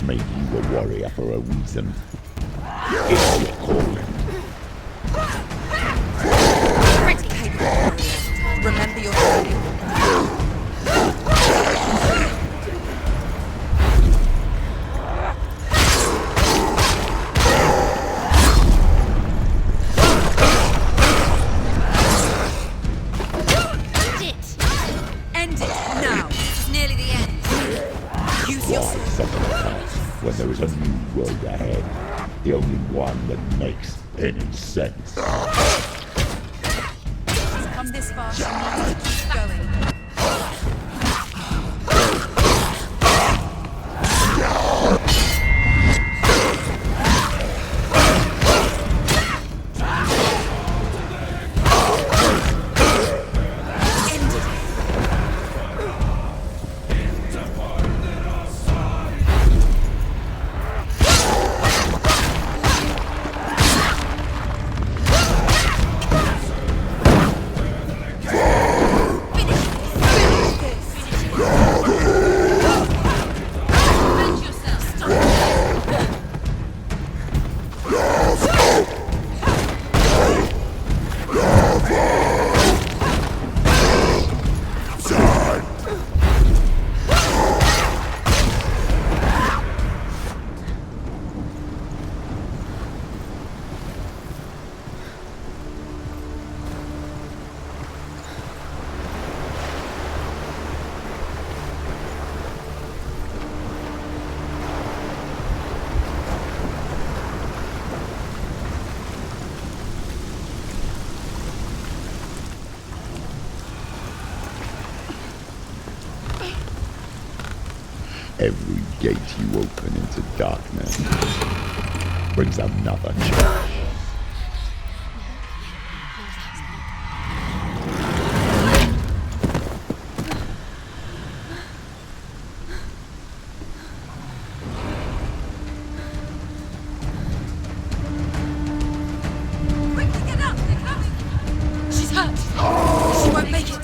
made you a warrior for a reason. It's your calling. Pretty capable warrior. Remember your training. End it now. It's nearly the end. Use your Why sword. suffer the past when there is a new road ahead? The only one that makes any sense. She's come this far. She needs to keep going. Every gate you open into darkness brings another change. Quickly get up! They're coming! She's hurt. She won't make it.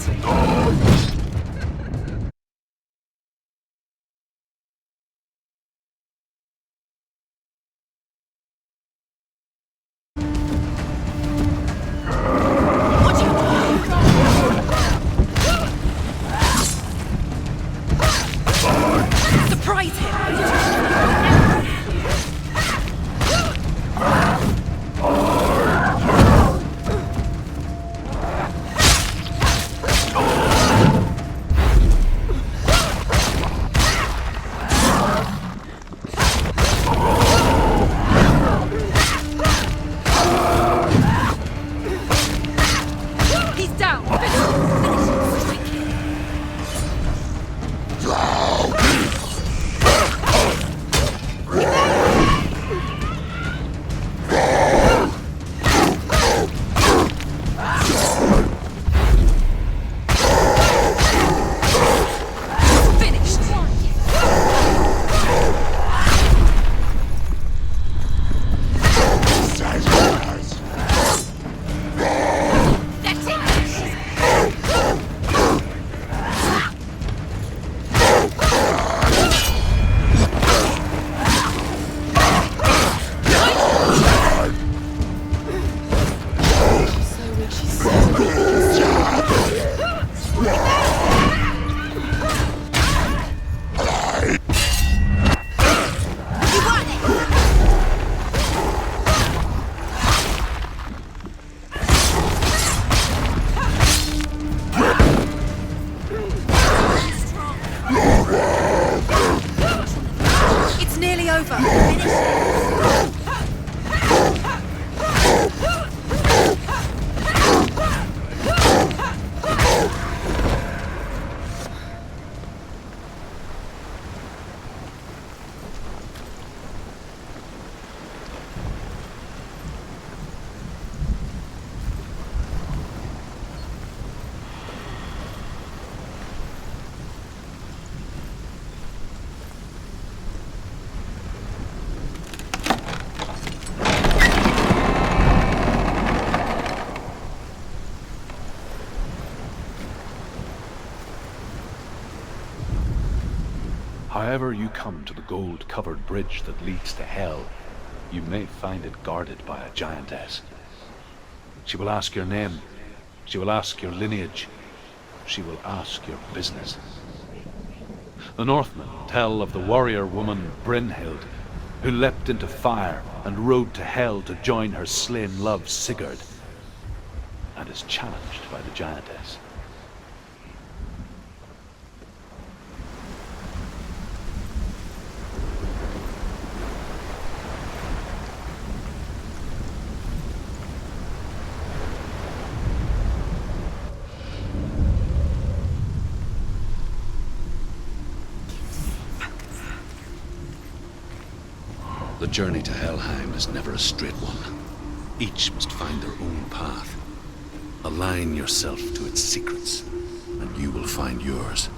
ever you come to the gold-covered bridge that leads to Hell, you may find it guarded by a giantess. She will ask your name. She will ask your lineage. She will ask your business. The Northmen tell of the warrior woman Brynhild, who leapt into fire and rode to Hell to join her slain love Sigurd, and is challenged by the giantess. The journey to Helheim is never a straight one. Each must find their own path. Align yourself to its secrets, and you will find yours.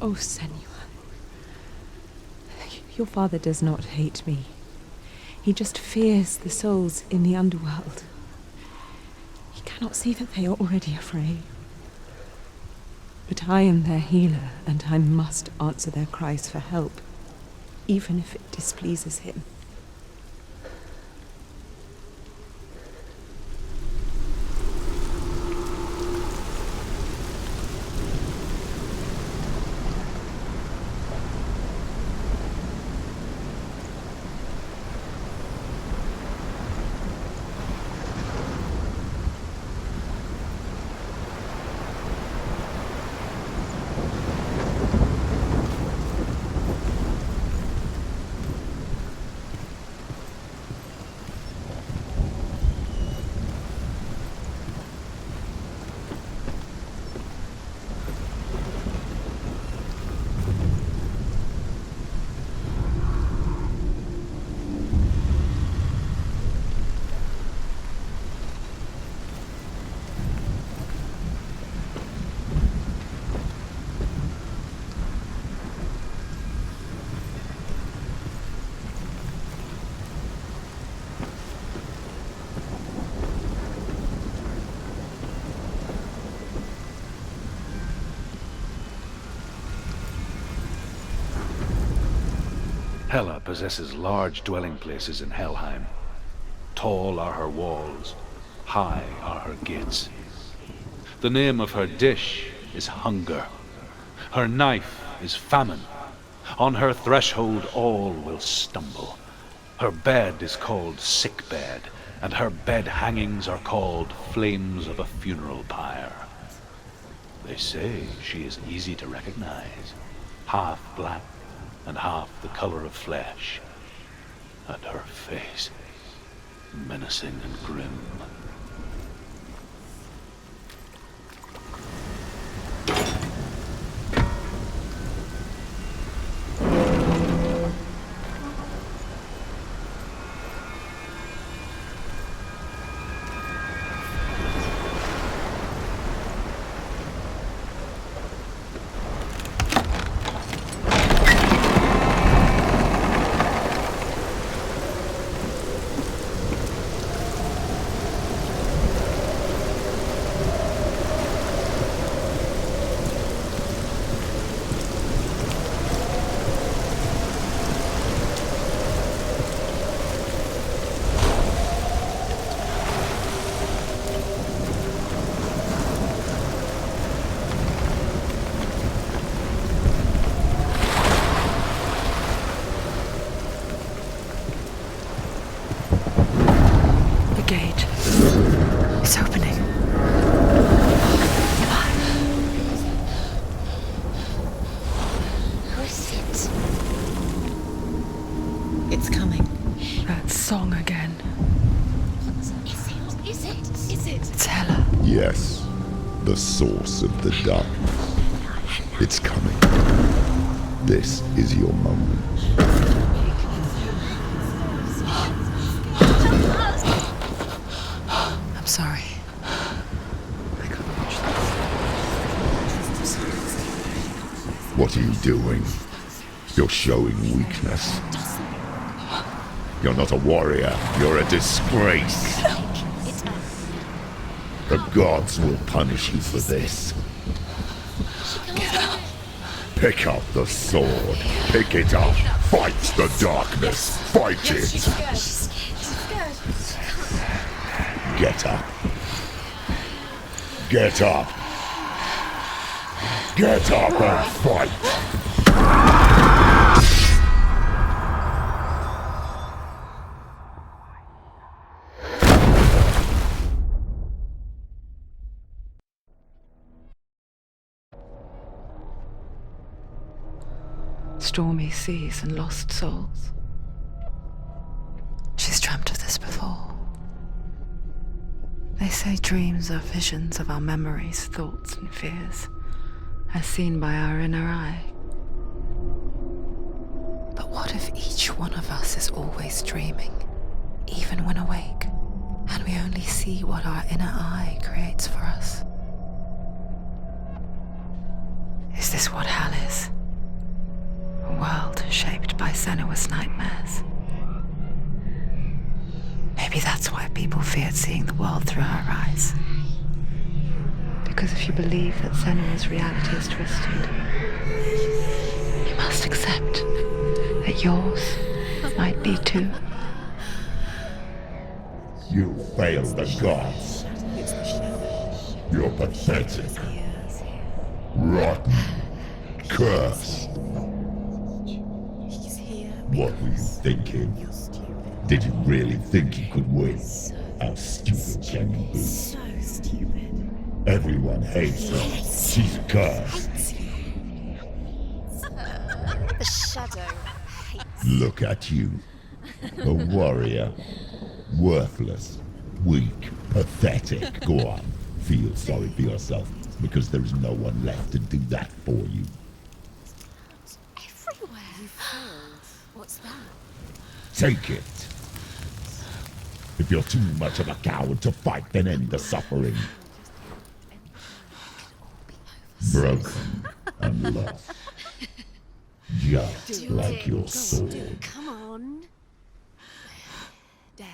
Oh, Senua. Your father does not hate me. He just fears the souls in the underworld. He cannot see that they are already afraid. But I am their healer, and I must answer their cries for help, even if it displeases him. Hela possesses large dwelling places in Helheim. Tall are her walls, high are her gates. The name of her dish is hunger. Her knife is famine. On her threshold all will stumble. Her bed is called sick bed, and her bed hangings are called flames of a funeral pyre. They say she is easy to recognize, half black and half the color of flesh, and her face menacing and grim. Yes, the source of the darkness. It's coming. This is your moment. I'm sorry. I couldn't watch this. What are you doing? You're showing weakness. You're not a warrior. You're a disgrace. The gods will punish you for this. Pick up the sword. Pick it up. Fight the darkness. Fight it. Get up. Get up. Get up and fight. Stormy seas and lost souls. She's dreamt of this before. They say dreams are visions of our memories, thoughts and fears, as seen by our inner eye. But what if each one of us is always dreaming, even when awake, and we only see what our inner eye creates for us? Is this what hell is? A world shaped by Senua's nightmares. Maybe that's why people feared seeing the world through her eyes. Because if you believe that Senua's reality is twisted, you must accept that yours might be too. You failed the gods. You're pathetic. Rotten. Cursed. What were you thinking? Did you really think you could win? How stupid can you be? So stupid. Everyone hates her. She's cursed. The shadow hates. Look at you. A warrior. Worthless. Weak. Pathetic. Go on. Feel sorry for yourself, because there is no one left to do that for you. Everywhere. You failed. What's that? Take it. If you're too much of a coward to fight, then end the suffering. Broken and lost. Just like your sword. Come on. Dare.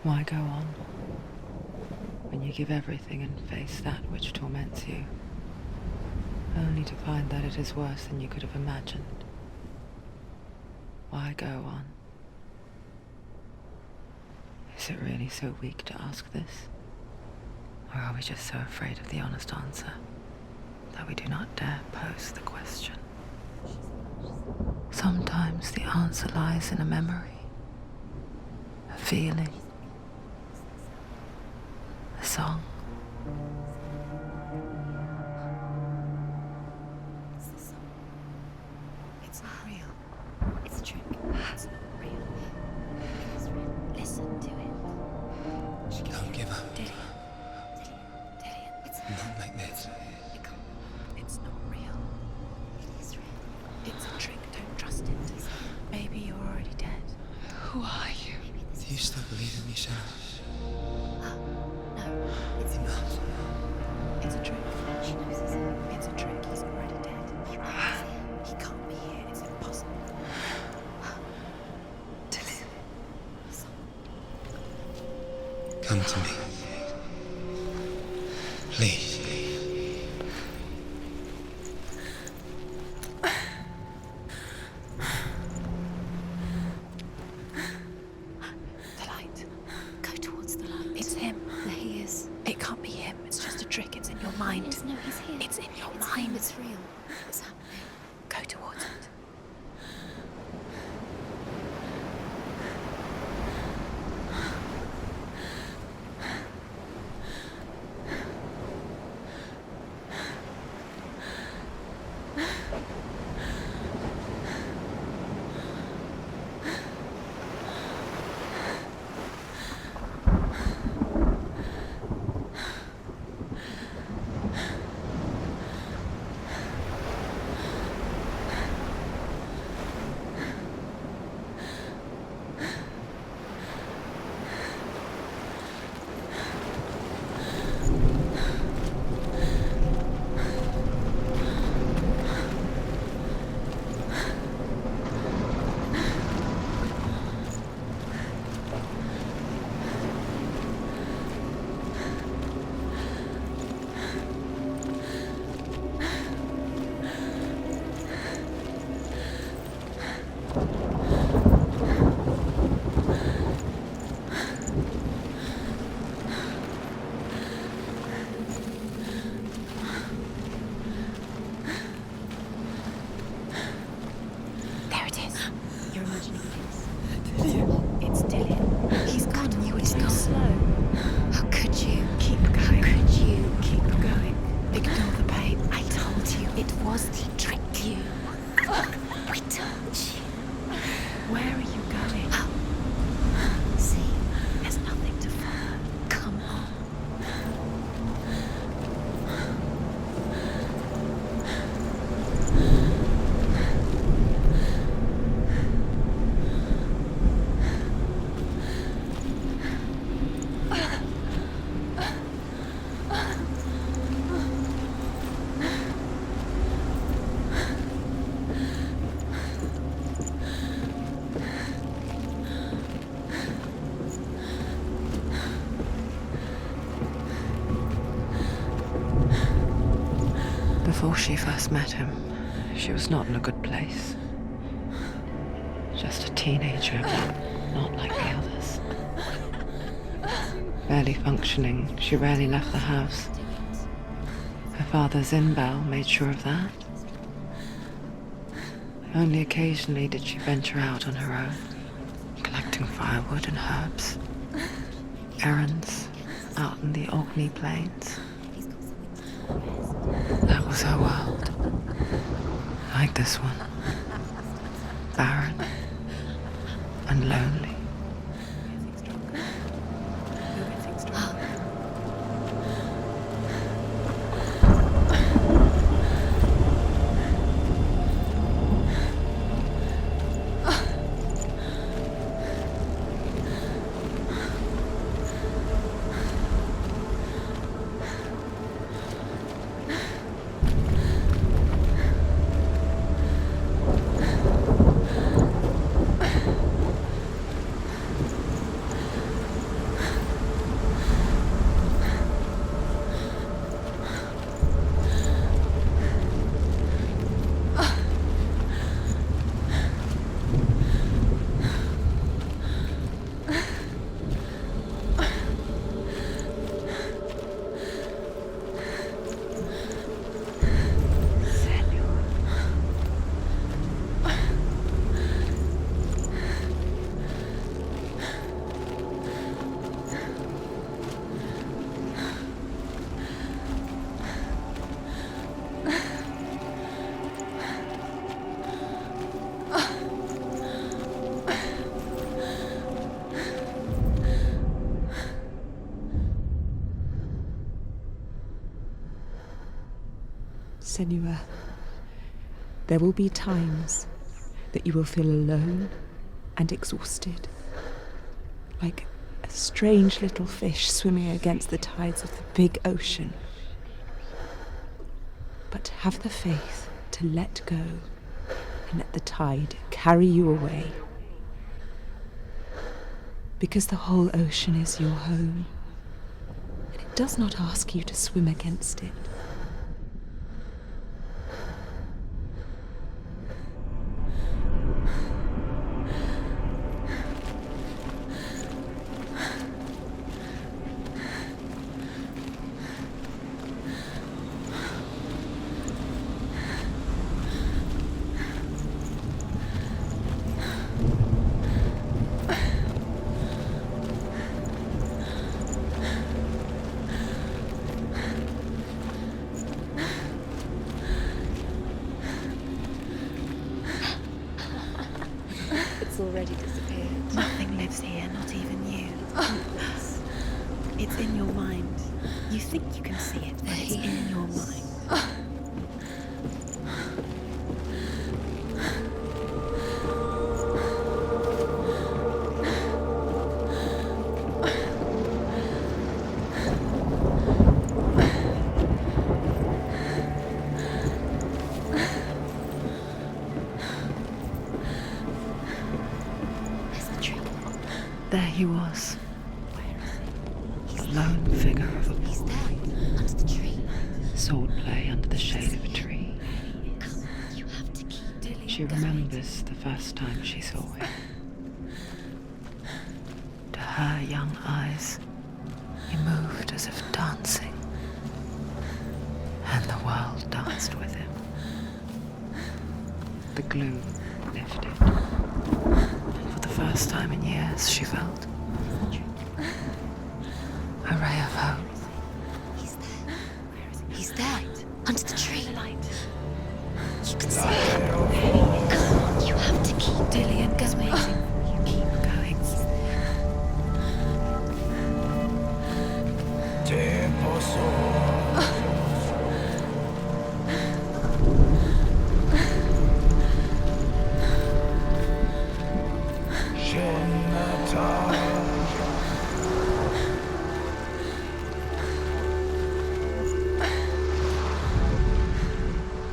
Why go on when you give everything and face that which torments you, only to find that it is worse than you could have imagined? Why go on? Is it really so weak to ask this? Or are we just so afraid of the honest answer that we do not dare pose the question? Sometimes the answer lies in a memory, a feeling, a song. It's not real. It's a trick. It's not real. It is real. Listen to it. Don't give up. Dillian. It's Not like this. It can't. It's not real. It is real. It's a trick. Don't trust it. Maybe you're already dead. Who are you? Do you still believe in me, Senua? No, it's Enough. It's a trick. She knows it's him. It's a trick. He's already dead. He can't be here. It's impossible. Come to me. Please. The light. Go towards the light. It's him. There he is. It can't be him. It's just a trick. It's in your mind. No, he's here. It's in your mind. It's real. It's happening. Go towards it. There it is. You're imagining things. It's Dillian. He's gone. You were too slow. How could you? Keep going. How could you? Keep going. Ignore the pain. I told you. It was to trick you. We told you. Where are you going? See, there's nothing to follow. Come on. Before she first met him, she was not in a good place. Just a teenager, but not like the others. Barely functioning, she rarely left the house. Her father's in-bell made sure of that. Only occasionally did she venture out on her own, collecting firewood and herbs. Errands out in the Orkney Plains. That was her world. Like this one. Barren and lonely. Senua, there will be times that you will feel alone and exhausted, like a strange little fish swimming against the tides of the big ocean. But have the faith to let go and let the tide carry you away. Because the whole ocean is your home, and it does not ask you to swim against it. It's already disappeared. Nothing lives here, not even you. It's in your mind. You think you can see it, but it's in your mind. There he was, the lone figure of a boy. Swordplay under the shade of a tree. She remembers the first time she saw him. To her young eyes, he moved as if dancing, and the world danced with him. The gloom lifted. For the first time in years, she felt a ray of hope. He's there. He's there. Under the tree. You can see him. Come on, you have to keep Dillian, go waiting. You keep going.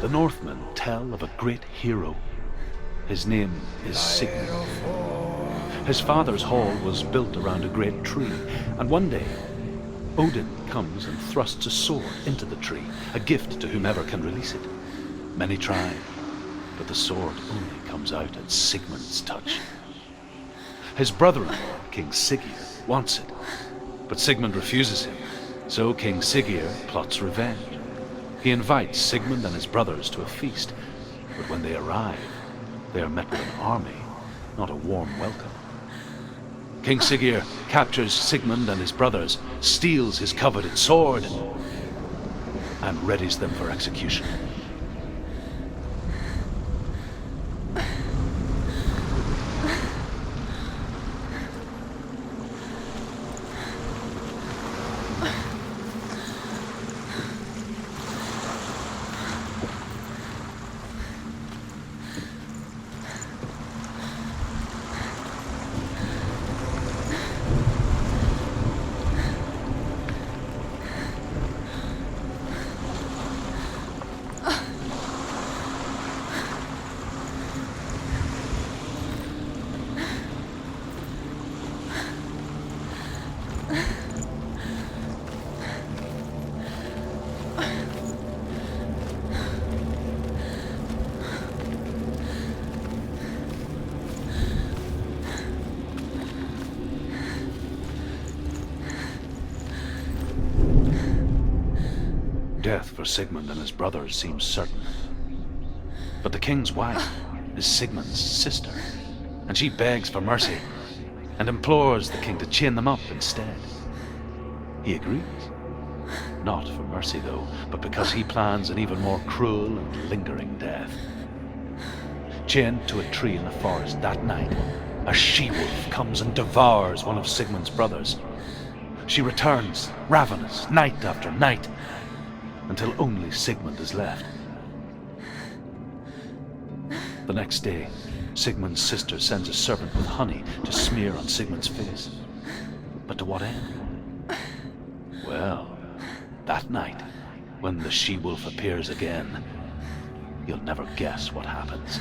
The Northmen tell of a great hero. His name is Senua. His father's hall was built around a great tree, and one day, Odin comes and thrusts a sword into the tree, a gift to whomever can release it. Many try, but the sword only comes out at Sigmund's touch. His brother-in-law, King Siggeir, wants it, but Sigmund refuses him, so King Siggeir plots revenge. He invites Sigmund and his brothers to a feast, but when they arrive, they are met with an army, not a warm welcome. King Siggeir captures Sigmund and his brothers, steals his coveted sword, and readies them for execution. Death for Sigmund and his brothers seems certain. But the king's wife is Sigmund's sister, and she begs for mercy and implores the king to chain them up instead. He agrees. Not for mercy, though, but because he plans an even more cruel and lingering death. Chained to a tree in the forest that night, a she-wolf comes and devours one of Sigmund's brothers. She returns, ravenous, night after night, until only Sigmund is left. The next day, Sigmund's sister sends a servant with honey to smear on Sigmund's face. But to what end? Well, that night, when the she-wolf appears again, you'll never guess what happens.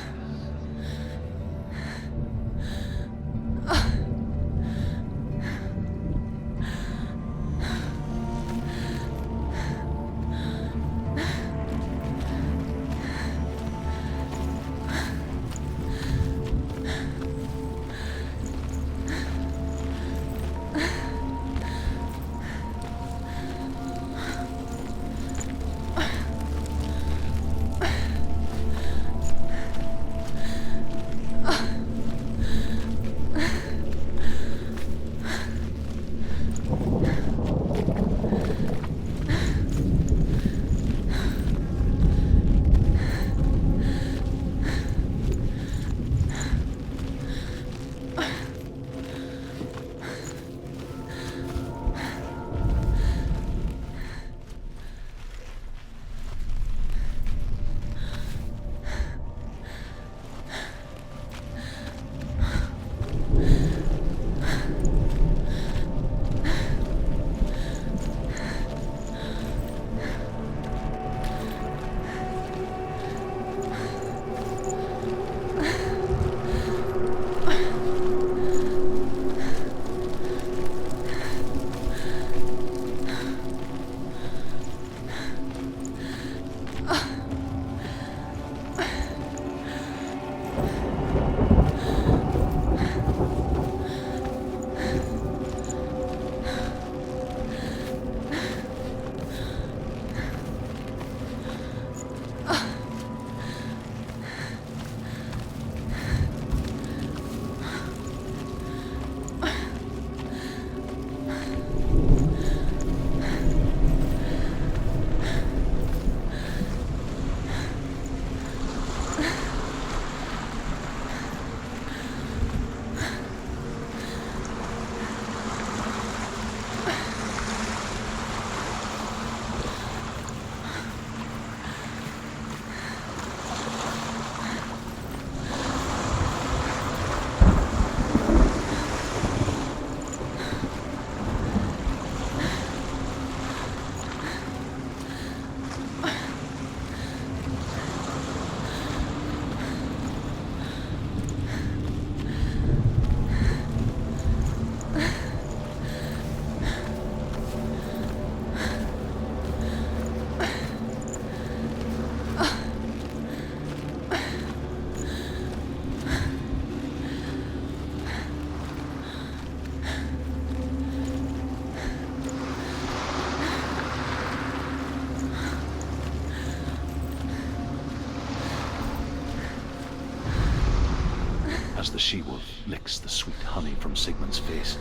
as the she-wolf licks the sweet honey from Sigmund's face.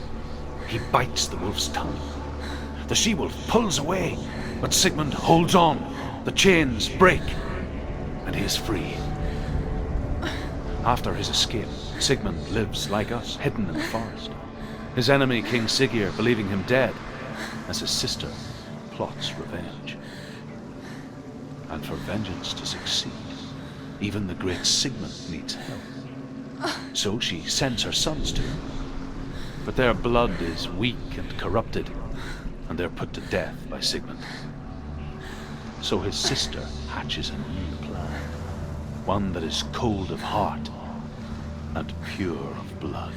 He bites the wolf's tongue. The she-wolf pulls away, but Sigmund holds on. The chains break, and he is free. After his escape, Sigmund lives like us, hidden in the forest. His enemy, King Siggeir, believing him dead, as his sister plots revenge. And for vengeance to succeed, even the great Sigmund needs help. So she sends her sons to him. But their blood is weak and corrupted, and they're put to death by Sigmund. So his sister hatches a new plan, one that is cold of heart and pure of blood.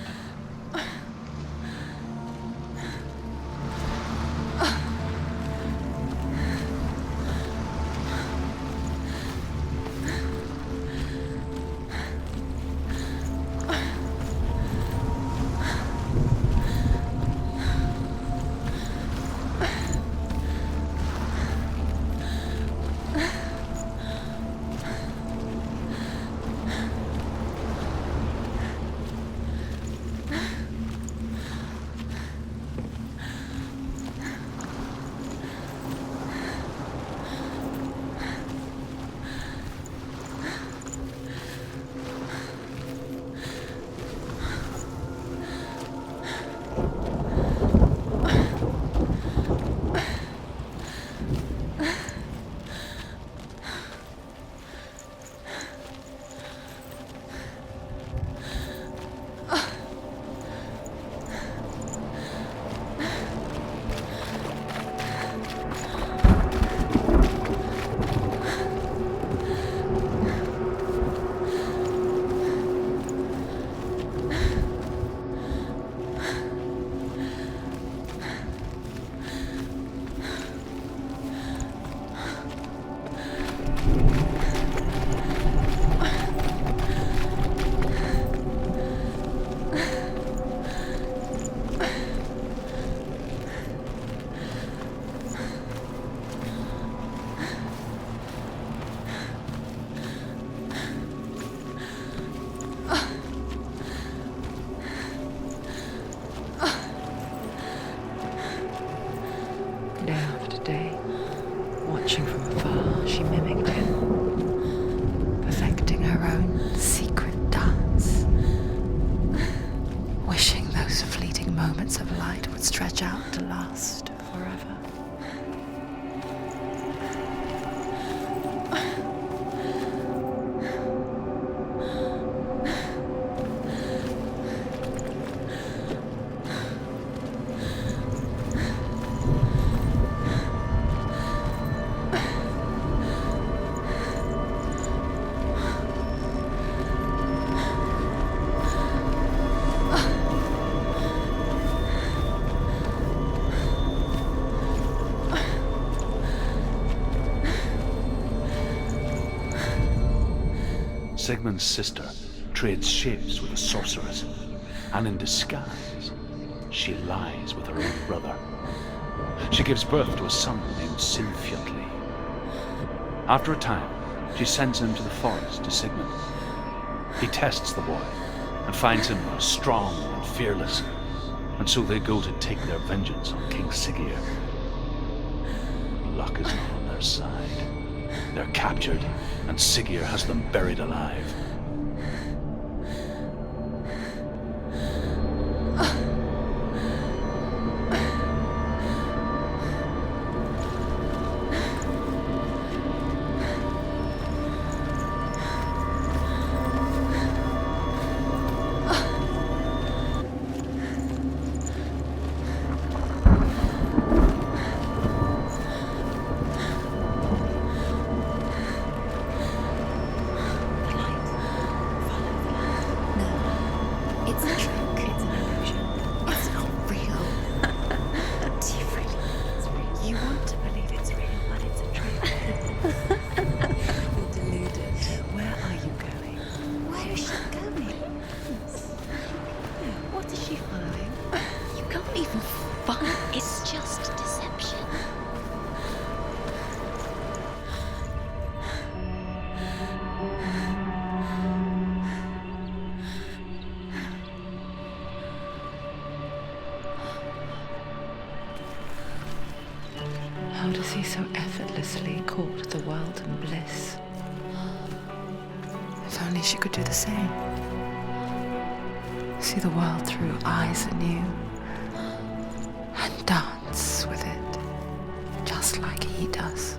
Day after day, watching from afar, she mimicked him, perfecting her own secret dance, wishing those fleeting moments of light would stretch out to last forever. Sigmund's sister trades shapes with a sorceress, and in disguise, she lies with her own brother. She gives birth to a son named Sinfjotli. After a time, she sends him to the forest to Sigmund. He tests the boy and finds him strong and fearless, and so they go to take their vengeance on King Siggeir. Luck is not on their side. They're captured, and Siggeir has them buried alive. It's a trick. It's an illusion. It's not real. Do you really think it's real? You want to believe it's real, but it's a trick. You're deluded. Where are you going? Where is she going? What is she following? You can't even find. It's just deception. he so effortlessly caught the world in bliss. If only she could do the same. See the world through eyes anew and dance with it, just like he does.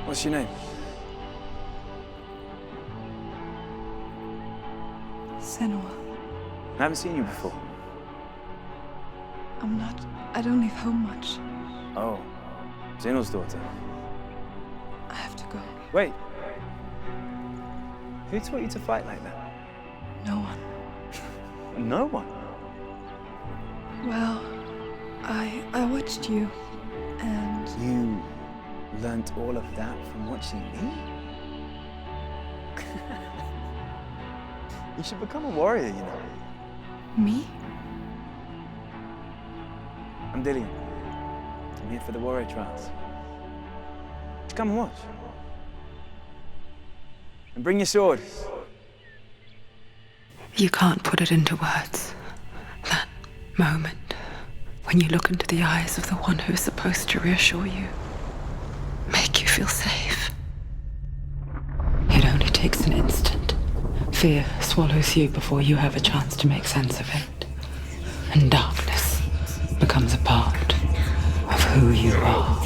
What's your name? Senua. I haven't seen you before. I don't leave home much. Oh, Zenua's daughter. I have to go. Wait. Who taught you to fight like that? No one. No one? Well, I watched you, and You learnt all of that from watching me? You should become a warrior, you know. me? I'm Dillian. I'm here for the warrior trials. Just come and watch. And bring your sword. You can't put it into words. That moment when you look into the eyes of the one who's supposed to reassure you, make you feel safe. It only takes an instant. Fear swallows you before you have a chance to make sense of it. And darkness becomes a part of who you are.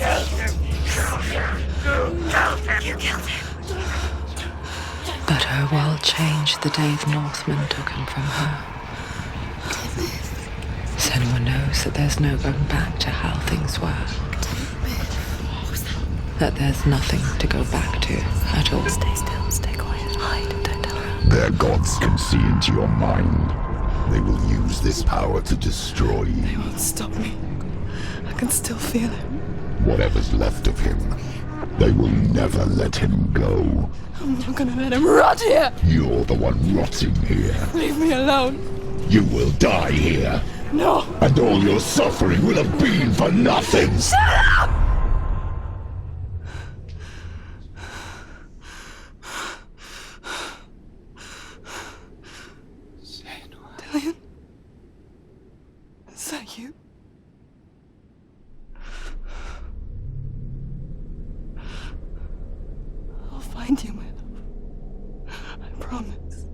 You killed him. But her world changed the day the Northmen took him from her. Senua knows that there's no going back to how things were. That there's nothing to go back to at all. Stay still, stay quiet, hide, don't tell her. Their gods can see into your mind. They will use this power to destroy They you. won't stop me. I can still feel him. Whatever's left of him, they will never let him go. I'm not gonna let him rot here. You're the one rotting here. Leave me alone. You will die here. No. And all your suffering will have been for nothing. Shut up! Dillian? Is that you? I'll find you, my love. I promise.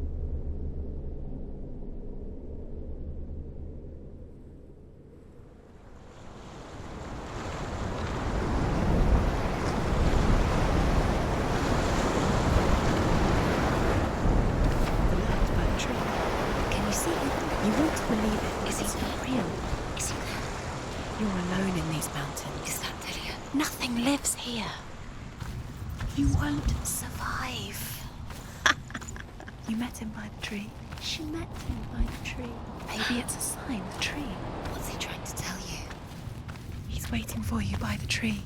Can you see him? You want to believe it. Is he not real? Is he there? You're alone in these mountains. Is that Dillian? Nothing lives here. You won't survive. You met him by the tree. She met him by the tree. Maybe it's a sign, the tree. What's he trying to tell you? He's waiting for you by the tree.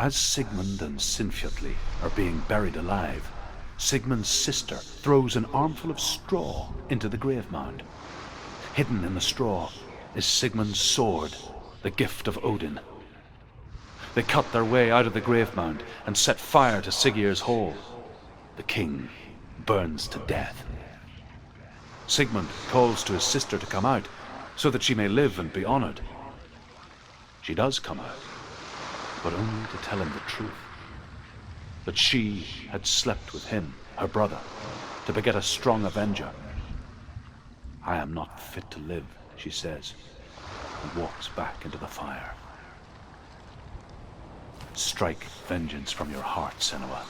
As Sigmund and Sinfjotli are being buried alive, Sigmund's sister throws an armful of straw into the grave mound. Hidden in the straw is Sigmund's sword, the gift of Odin. They cut their way out of the grave mound and set fire to Siggeir's hall. The king burns to death. Sigmund calls to his sister to come out so that she may live and be honored. She does come out, but only to tell him the truth. That she had slept with him, her brother, to beget a strong avenger. I am not fit to live, she says, and walks back into the fire. Strike vengeance from your heart, Senua,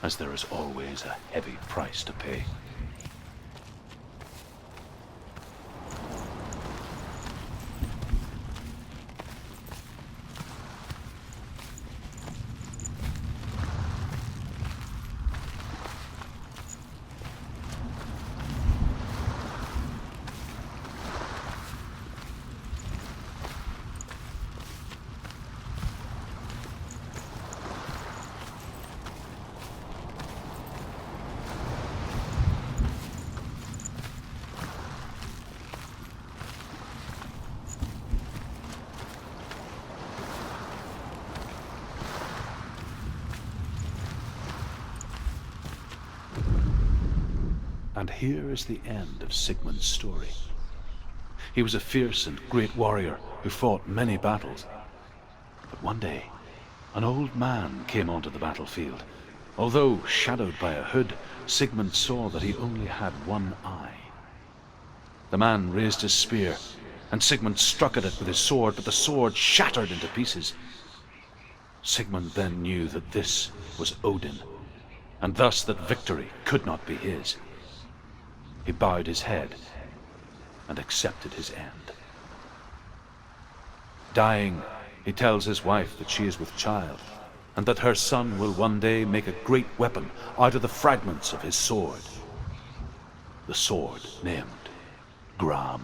as there is always a heavy price to pay. And here is the end of Sigmund's story. He was a fierce and great warrior who fought many battles. But one day, an old man came onto the battlefield. Although shadowed by a hood, Sigmund saw that he only had one eye. The man raised his spear, and Sigmund struck at it with his sword, but the sword shattered into pieces. Sigmund then knew that this was Odin, and thus that victory could not be his. He bowed his head and accepted his end. Dying, he tells his wife that she is with child, and that her son will one day make a great weapon out of the fragments of his sword. The sword named Gram.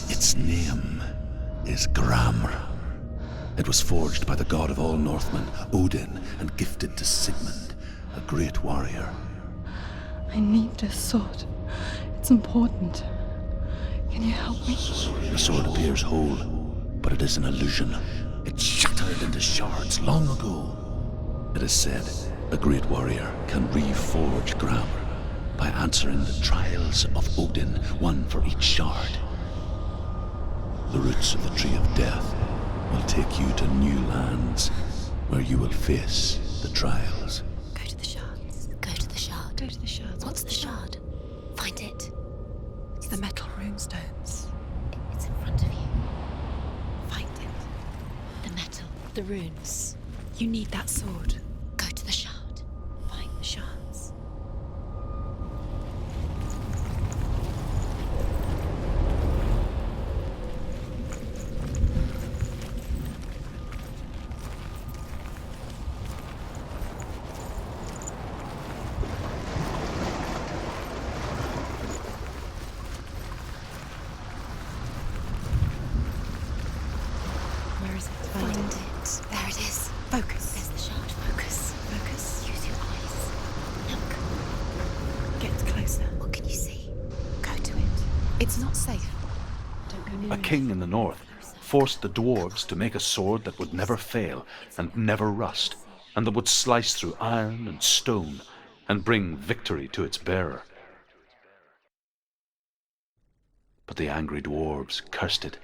Its name is Gram. It was forged by the god of all Northmen, Odin, and gifted to Sigmund, a great warrior. I need this sword. It's important. Can you help me? The sword appears whole, but it is an illusion. It shattered into shards long ago. It is said a great warrior can reforge Gram by answering the trials of Odin, one for each shard. The roots of the Tree of Death will take you to new lands where you will face the trials. Go to the shards. Go to the shard. Go to the shards. What's the shard? Find it. It's the metal runestones. It's in front of you. Find it. The metal. The runes. You need that sword. Go to the shard. Find the shards. Find it. There it is. Focus. There's the shard. Focus. Focus. Use your eyes. Look. Get closer. What can you see? Go to it. It's not safe. Don't go near A king in the north forced the dwarves to make a sword that would never fail and never rust, and that would slice through iron and stone and bring victory to its bearer. But the angry dwarves cursed it.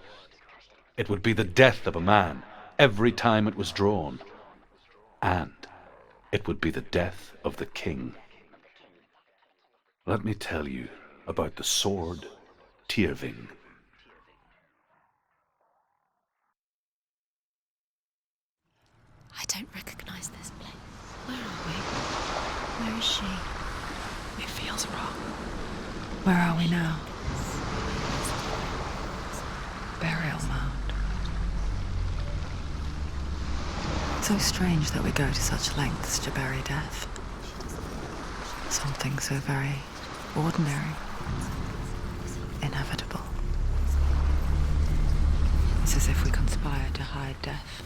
It would be the death of a man every time it was drawn, and it would be the death of the king. Let me tell you about the sword Tyrving. I don't recognize this place. Where are we? Where is she? It feels wrong. Where are we now? Burial mound. So strange that we go to such lengths to bury death. Something so very ordinary, inevitable. It's as if we conspired to hide death,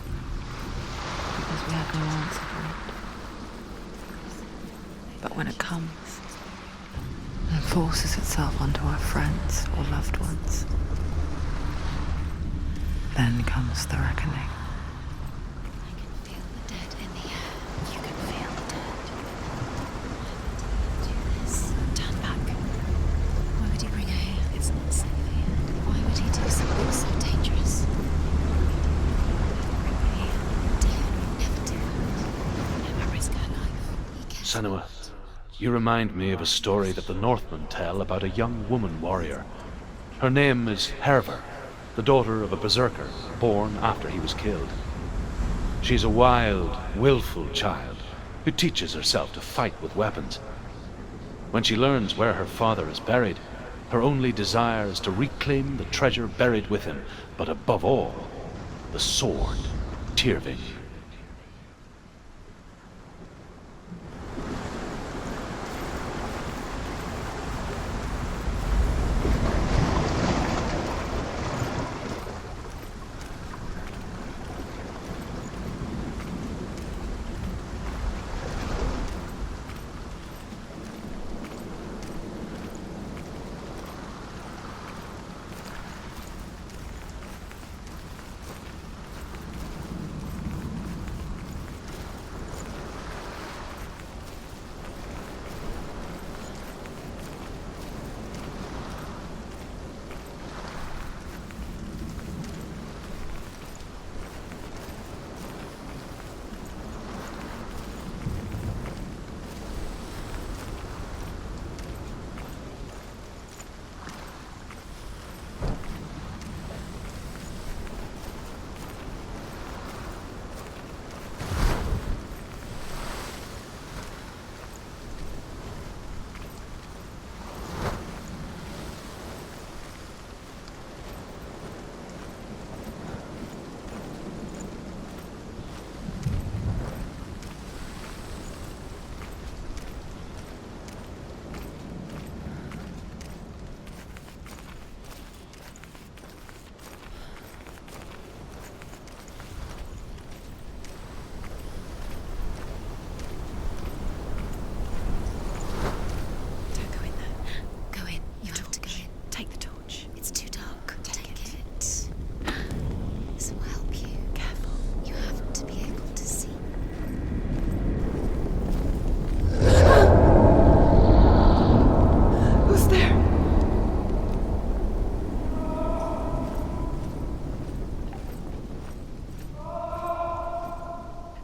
because we have no answer for it. But when it comes, and forces itself onto our friends or loved ones, then comes the reckoning. I can feel the dead in the air. You can feel the dead. Do this. Turn back. Why would he bring her here? It's not safe here. Why would he do something so dangerous? He would never do it. Never risk her life. Senua, you remind me of a story that the Northmen tell about a young woman warrior. Her name is Hervor, the daughter of a berserker born after he was killed. She's a wild, willful child who teaches herself to fight with weapons. When she learns where her father is buried, her only desire is to reclaim the treasure buried with him, but above all, the sword Tyrving.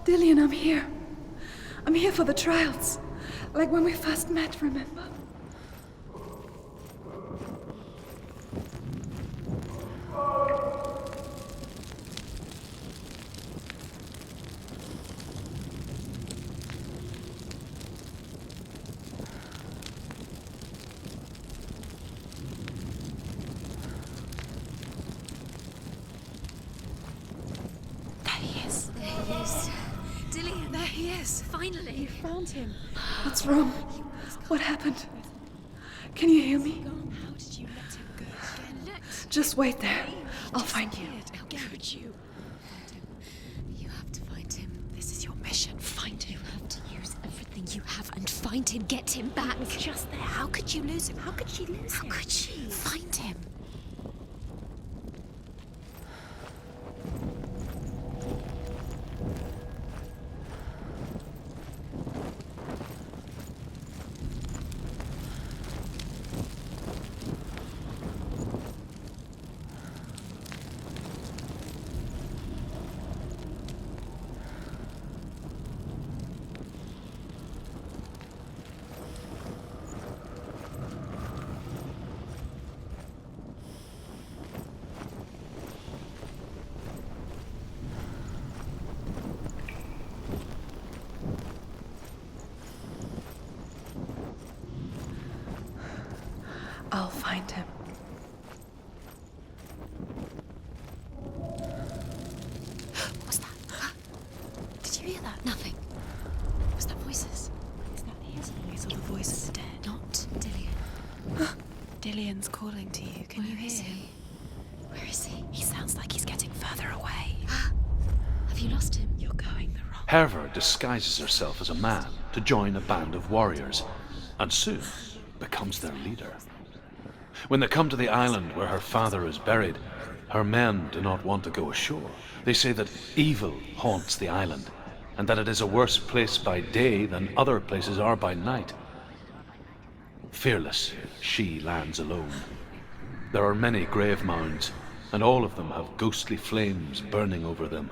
Dillian, I'm here. I'm here for the trials. Like when we first met, remember? Finally! You found him. What's wrong? What happened? Can you hear me? How did you let him go again? Just wait there. I'll find you. How could you? you have and find him. Get him back. He's just there. How could you lose him? How could she lose him? How could she? Find him. I'll find him. What's that? Did you hear that? Nothing. Was that voices? Is that his voice or the voice of the dead? Not Dillian. Dillian's calling to you. Can you Where is hear? he? Where is he? He sounds like he's getting further away. Have you lost him? You're going the wrong Herva disguises herself as a man to join a band of warriors, and soon becomes their leader. When they come to the island where her father is buried, her men do not want to go ashore. They say that evil haunts the island, and that it is a worse place by day than other places are by night. Fearless, she lands alone. There are many grave mounds, and all of them have ghostly flames burning over them.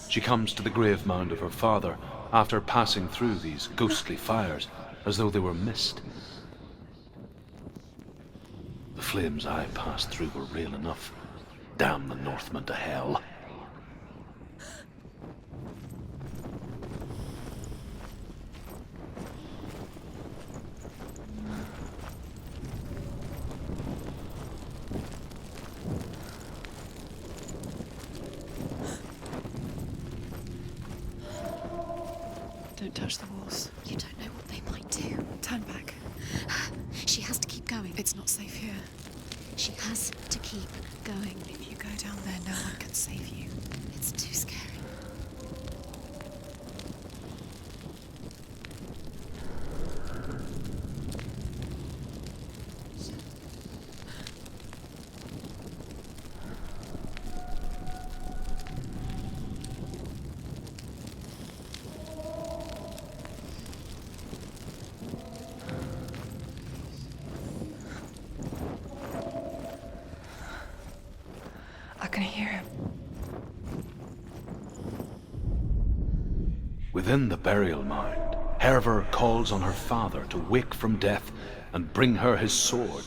She comes to the grave mound of her father after passing through these ghostly fires, as though they were mist. The flames I passed through were real enough. Damn the Northmen to hell. Don't touch the walls. You don't know what they might do. Turn back. She has to keep going. It's not safe here. She has to keep going. If you go down there, no one can save you. It's too scary. I can hear him. Within the burial mound, Herva calls on her father to wake from death and bring her his sword.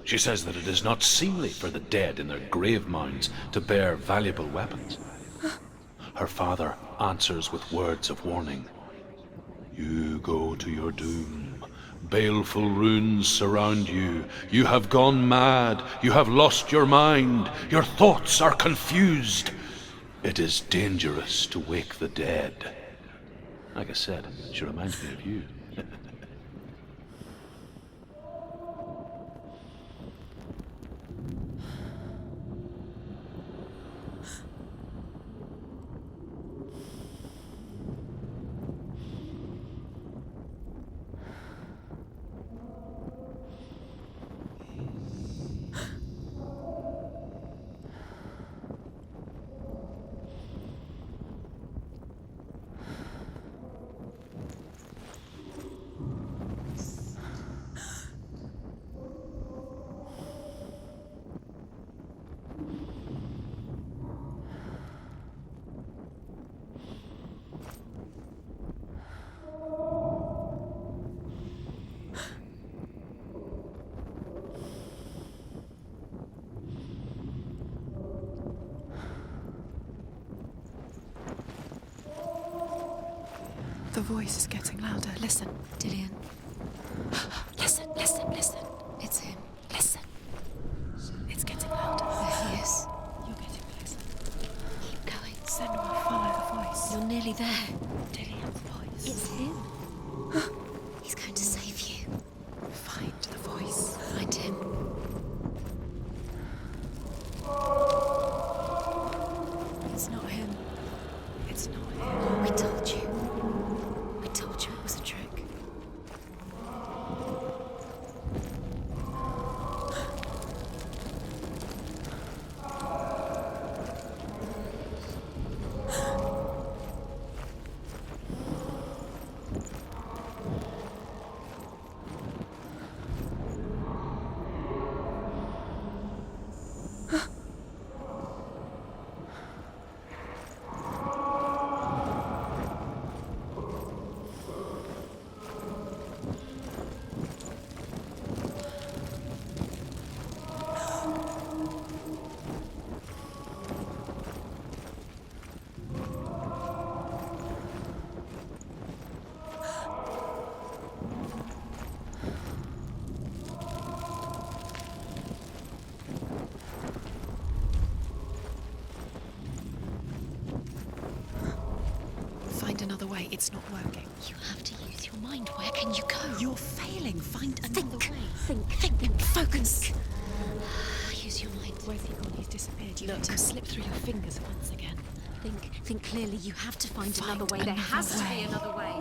She says that it is not seemly for the dead in their grave mounds to bear valuable weapons. Her father answers with words of warning. You go to your doom. Baleful runes surround you. You have gone mad. You have lost your mind. Your thoughts are confused. It is dangerous to wake the dead. Like I said, she reminds me of you. The voice is getting louder. Listen. Dillian. Listen, listen, listen. It's him. Listen. It's getting louder. There he is. You're getting closer. Keep going. Senua, follow the voice. You're nearly there. Dillian's voice. It's him. He's going to save you. Find the voice. Find him. It's not him. It's not him. We told you. We told you it another way. It's not working. You have to use your mind. Where can you go? You're failing. Find another way. Think. Focus. Use your mind. Where's he gone? He's disappeared. You let him slip through your fingers once again. Think clearly. You have to find another way. There another has to way. be another way.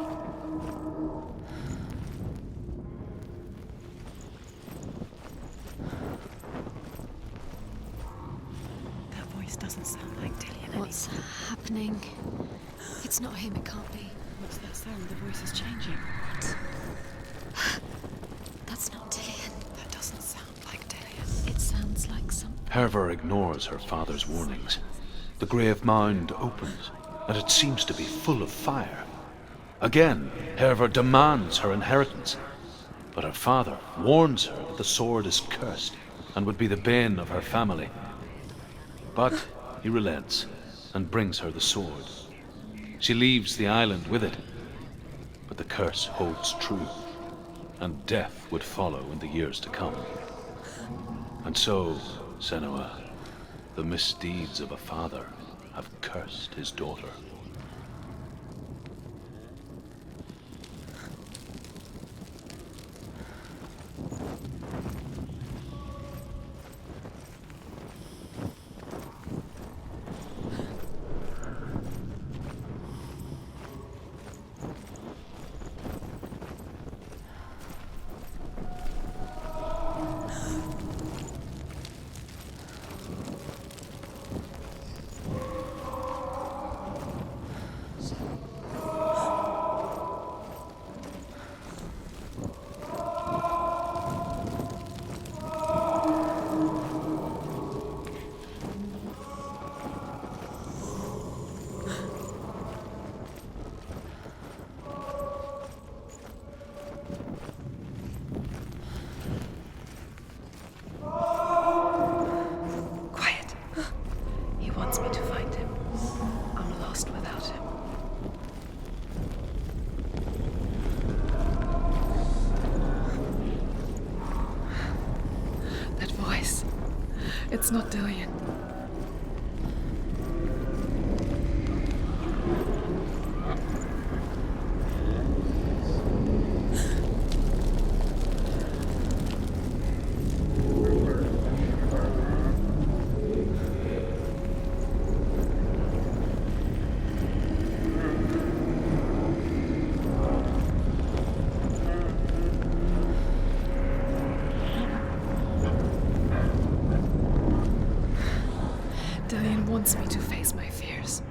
That voice doesn't sound like Dillian. What's happening? It's not him. It can't be. What's that sound? The voice is changing. That's not Dillian. That doesn't sound like Dillian. It sounds like some. Herver ignores her father's warnings. The grave mound opens, and it seems to be full of fire. Again, Herver demands her inheritance, but her father warns her that the sword is cursed and would be the bane of her family. But he relents and brings her the sword. She leaves the island with it, but the curse holds true, and death would follow in the years to come. And so, Senua, the misdeeds of a father have cursed his daughter. Quiet. He wants me to find him. I'm lost without him. That voice. It's not Dillian. Dillian wants me to face my fears.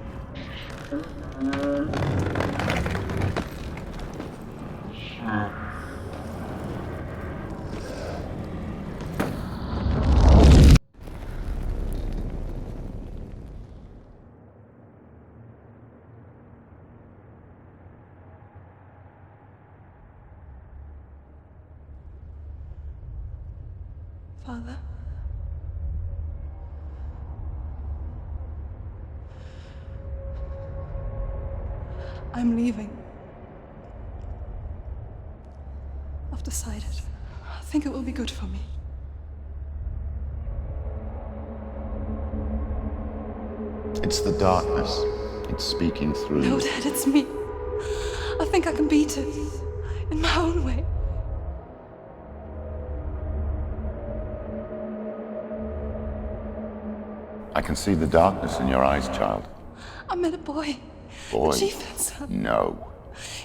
Father? I'm leaving. I've decided. I think it will be good for me. It's the darkness. It's speaking through No, you. Dad, it's me. I think I can beat it. In my own way. I can see the darkness in your eyes, child. I met a boy. Boy. The chieftain's son. No.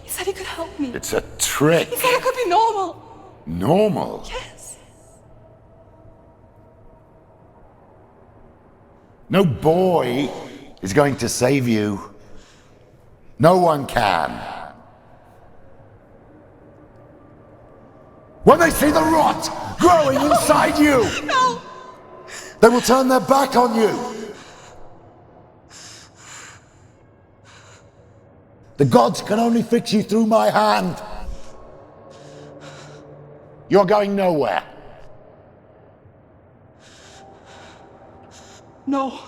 He said he could help me. It's a trick. He said I could be normal. Normal. Yes. No boy is going to save you. No one can. When they see the rot growing inside you, No! they will turn their back on you. The gods can only fix you through my hand. You're going nowhere. No.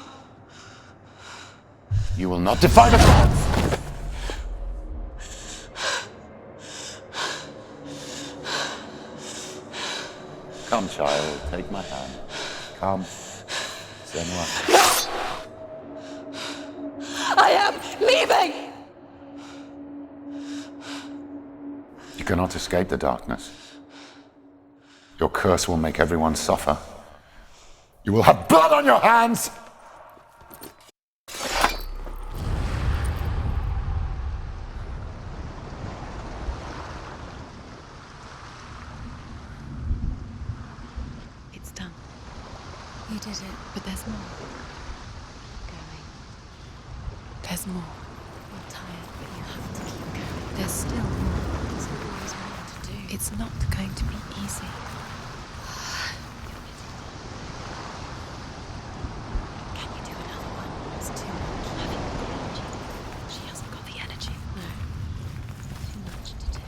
You will not defy the gods. Come, child, take my hand. Come, Senua. I am leaving! You cannot escape the darkness. Your curse will make everyone suffer. You will have blood on your hands! It's done. You did it, but there's more. Going. There's more. You're tired, but you have to keep going. There's still more. There's always more to do. It's not going to be easy. Can you do another one? It's too much. Having the energy. She hasn't got the energy. No. Too much to do.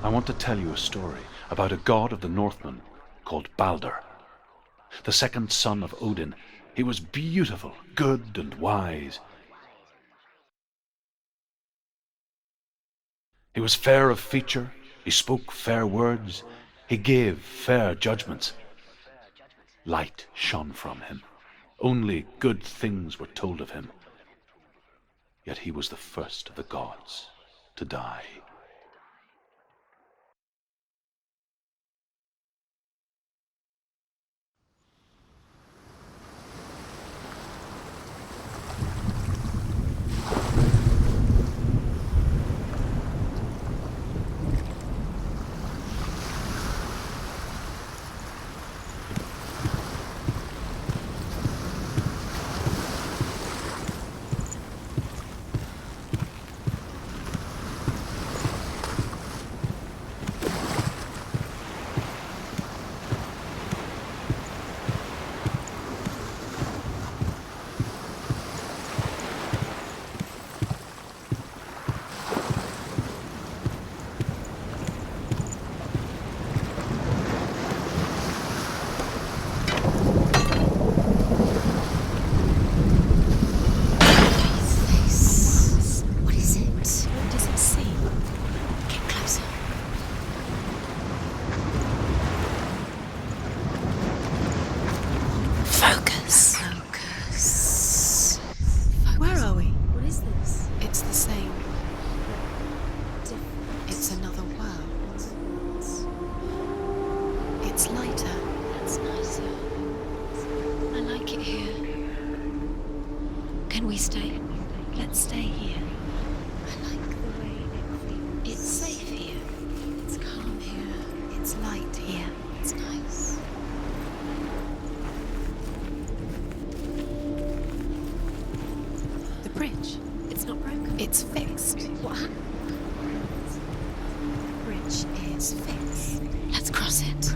I want to tell you a story about a god of the Northmen called Balder. The second son of Odin. He was beautiful, good, and wise. He was fair of feature, he spoke fair words, he gave fair judgments. Light shone from him. Only good things were told of him. Yet he was the first of the gods to die. Can we stay? Let's stay here. I like the way it feels. It's safe here. It's calm here. It's light here. bridge. It's not broken. It's fixed. What happened? The bridge is fixed. Let's cross it.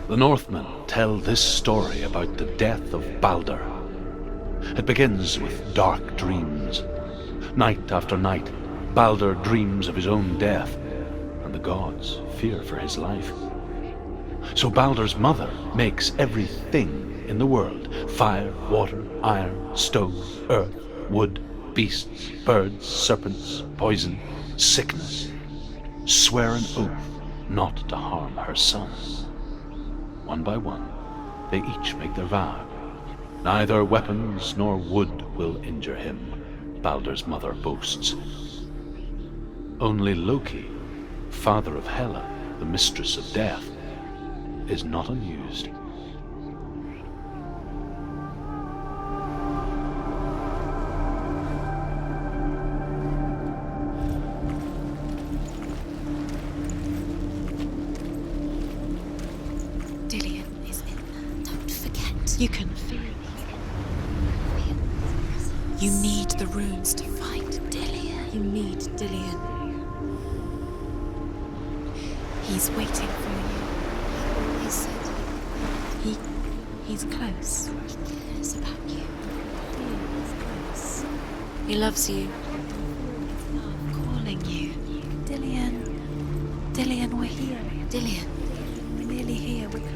The Northmen tell this story about the death of Baldur. It begins with dark dreams. Night after night, Baldur dreams of his own death, and the gods fear for his life. So Baldur's mother makes everything in the world: fire, water, iron, stone, earth, wood, beasts, birds, serpents, poison, sickness. Swear an oath not to harm her son. One by one, they each make their vow. Neither weapons nor wood will injure him, Baldur's mother boasts. Only Loki, father of Hela, the mistress of death, is not amused. Dillion is in there. Don't forget. You can feel it. You need the runes to find Dillion. You need Dillion. He's waiting for you. He said he's close. He cares about you. He is close. He loves you. I'm calling you. Dillion. Dillion, we're here. Dillion. We're nearly here. We're close.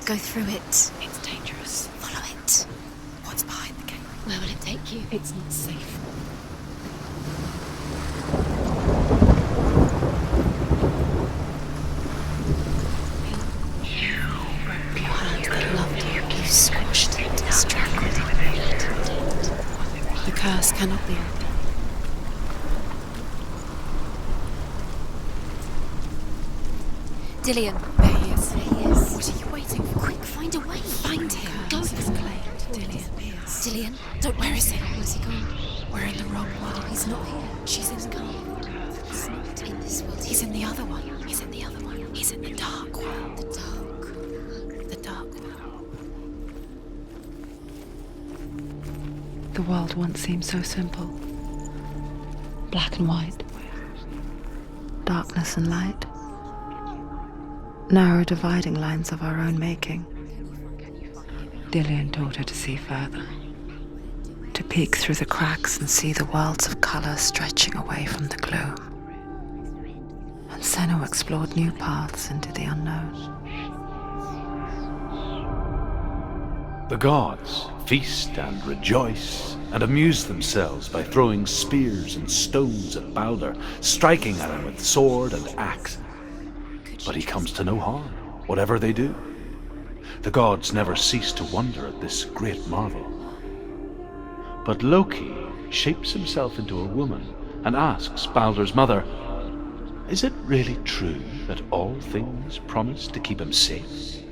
Go through it. It's dangerous. Follow it. What's behind the gate? Where will it take you? It's not safe. Your hand that loved you, you squashed it, strangled it. The curse cannot be opened. Dillion. There he is. There he is. What are you waiting for? Quick, find a way. Find him. Go. Dillion. Dillion. Don't. Where is he? Where's he gone? We're in the wrong world. He's not here. She's in the car. He's not in this world. He's in the other one. He's in the other one. He's in the dark world. The dark world. The world once seemed so simple. Black and white. Darkness and light. Narrow dividing lines of our own making. Dillion taught her to see further. To peek through the cracks and see the worlds of color stretching away from the gloom. And Senua explored new paths into the unknown. The gods feast and rejoice and amuse themselves by throwing spears and stones at Baldur, striking at him with sword and axe. But he comes to no harm, whatever they do. The gods never cease to wonder at this great marvel. But Loki shapes himself into a woman and asks Baldur's mother, "Is it really true that all things promise to keep him safe?"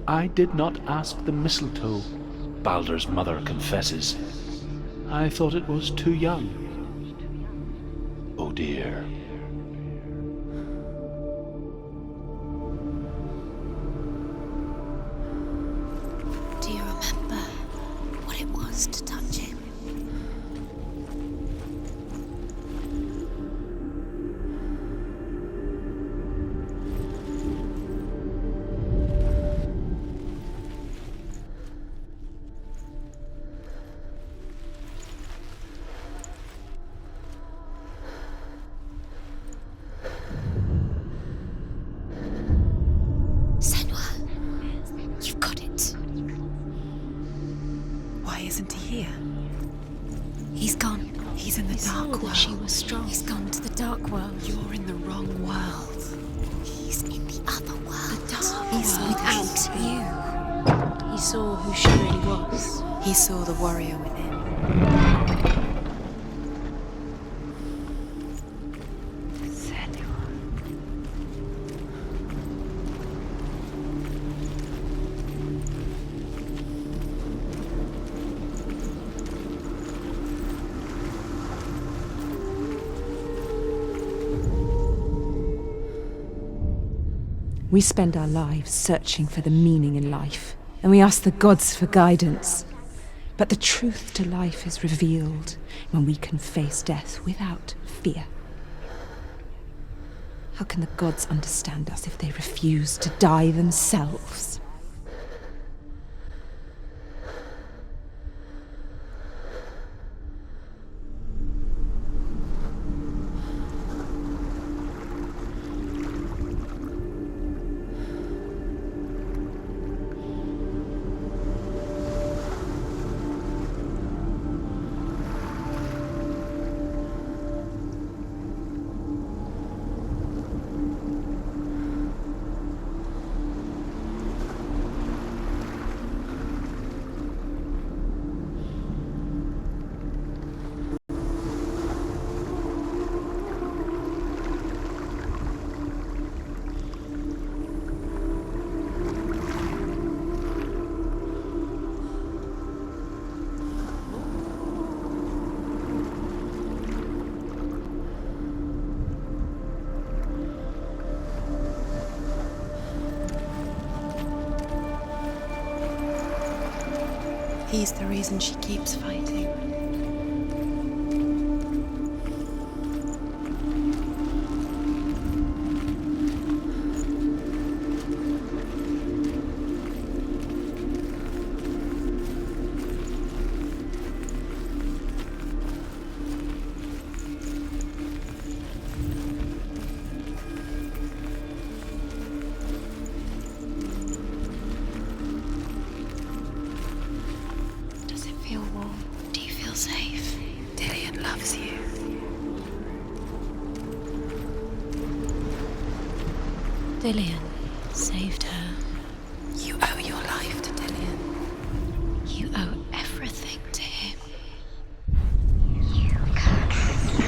"I did not ask the mistletoe," Baldur's mother confesses. "I thought it was too young." Oh dear. Do you remember us to touch him. Senua, you've got it. Why isn't he here? He's gone. He's in the dark world. She was strong. He's gone to the dark world. You're in the wrong world. He's in the other world. The dark He's world. without you. He saw who she really was. He saw the warrior within. We spend our lives searching for the meaning in life, and we ask the gods for guidance. But the truth to life is revealed when we can face death without fear. How can the gods understand us if they refuse to die themselves? He's the reason she keeps fighting. Feel warm? Do you feel safe? Dillian loves you. Dillian saved her. You owe your life to Dillian. You owe everything to him. You're cursed.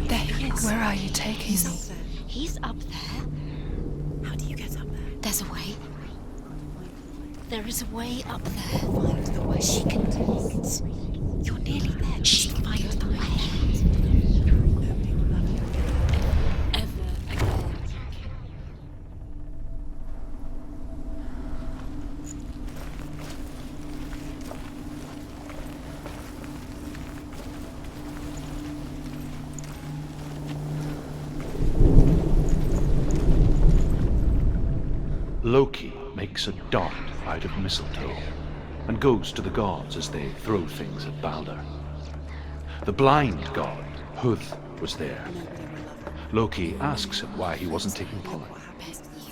There he is. Where are you taking me? He's up there. How do you get up there? There's a way. There is a way up there. Find the way. She can do it. You're nearly there. She can find the way. Nobody will love you again. Ever again. Loki makes a dart out of mistletoe and goes to the gods as they throw things at Balder. The blind god, Huth, was there. Loki asks him why he wasn't taking part.